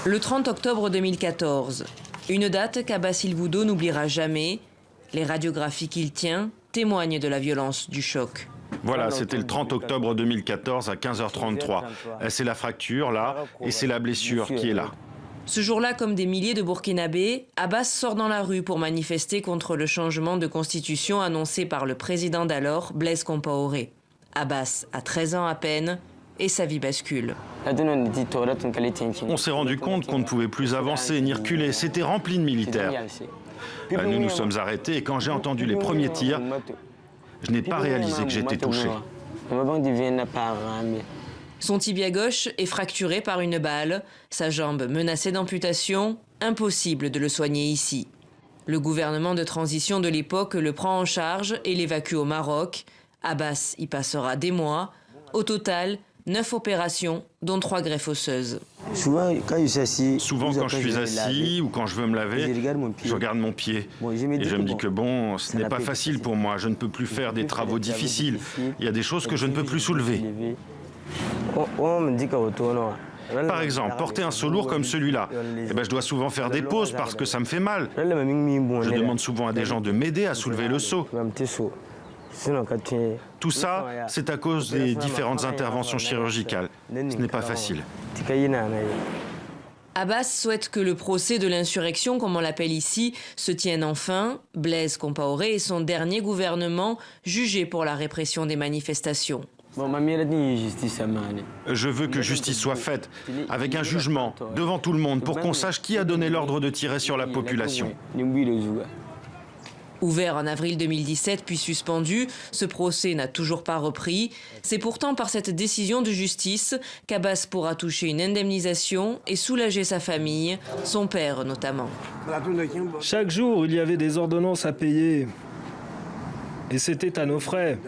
Le 30 octobre 2014, une date qu'Abbas El Boudo n'oubliera jamais. Les radiographies qu'il tient témoignent de la violence du choc. Voilà, c'était le 30 octobre 2014 à 15h33. C'est la fracture là et c'est la blessure qui est là. Ce jour-là, comme des milliers de Burkinabés, Abbas sort dans la rue pour manifester contre le changement de constitution annoncé par le président d'alors, Blaise Compaoré. Abbas a 13 ans à peine et sa vie bascule. On s'est rendu compte qu'on ne pouvait plus avancer ni reculer, c'était rempli de militaires. Nous nous sommes arrêtés et quand j'ai entendu les premiers tirs, je n'ai pas réalisé que j'étais touché. Son tibia gauche est fracturé par une balle, sa jambe menacée d'amputation, impossible de le soigner ici. Le gouvernement de transition de l'époque le prend en charge et l'évacue au Maroc. Abbas y passera des mois. Au total, 9 opérations, dont 3 greffes osseuses. Souvent, quand je suis assis ou quand je veux me laver, je regarde mon pied. Et je me dis que bon, ce n'est pas facile pour moi. Je ne peux plus faire des travaux difficiles. Il y a des choses que je ne peux plus soulever. Par exemple, porter un seau lourd comme celui-là, je dois souvent faire des pauses parce que ça me fait mal. Je demande souvent à des gens de m'aider à soulever le seau. Tout ça, c'est à cause des différentes interventions chirurgicales. Ce n'est pas facile. Abbas souhaite que le procès de l'insurrection, comme on l'appelle ici, se tienne enfin. Blaise Compaoré est son dernier gouvernement jugé pour la répression des manifestations. Je veux que justice soit faite, avec un jugement, devant tout le monde, pour qu'on sache qui a donné l'ordre de tirer sur la population. Ouvert en avril 2017 puis suspendu, ce procès n'a toujours pas repris. C'est pourtant par cette décision de justice qu'Abbas pourra toucher une indemnisation et soulager sa famille, son père notamment. Chaque jour, il y avait des ordonnances à payer. Et c'était à nos frais.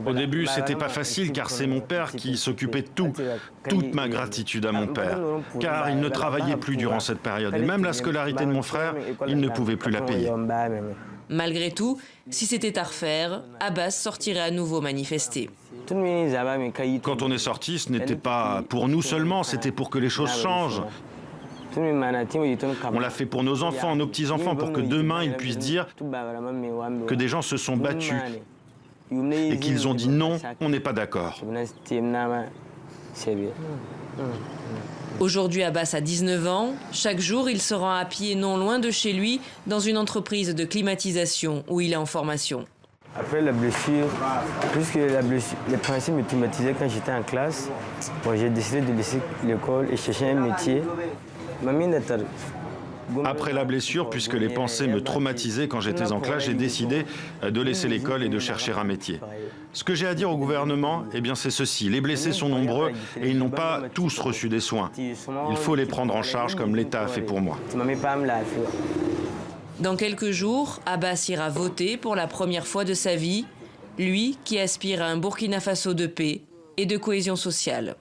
Au début, c'était pas facile car c'est mon père qui s'occupait de tout. Toute ma gratitude à mon père. Car il ne travaillait plus durant cette période. Et même la scolarité de mon frère, il ne pouvait plus la payer. Malgré tout, si c'était à refaire, Abbas sortirait à nouveau manifester. Quand on est sorti, ce n'était pas pour nous seulement, c'était pour que les choses changent. On l'a fait pour nos enfants, nos petits-enfants, pour que demain ils puissent dire que des gens se sont battus et qu'ils ont dit non, on n'est pas d'accord. Aujourd'hui, Abbas a 19 ans. Chaque jour, il se rend à pied non loin de chez lui, dans une entreprise de climatisation où il est en formation. Après la blessure, puisque les principes me traumatisaient quand j'étais en classe, j'ai décidé de laisser l'école et chercher un métier. Après la blessure, puisque les pensées me traumatisaient quand j'étais en classe, j'ai décidé de laisser l'école et de chercher un métier. Ce que j'ai à dire au gouvernement, c'est ceci. Les blessés sont nombreux et ils n'ont pas tous reçu des soins. Il faut les prendre en charge comme l'État a fait pour moi. Dans quelques jours, Abbas ira voter pour la première fois de sa vie, lui qui aspire à un Burkina Faso de paix et de cohésion sociale.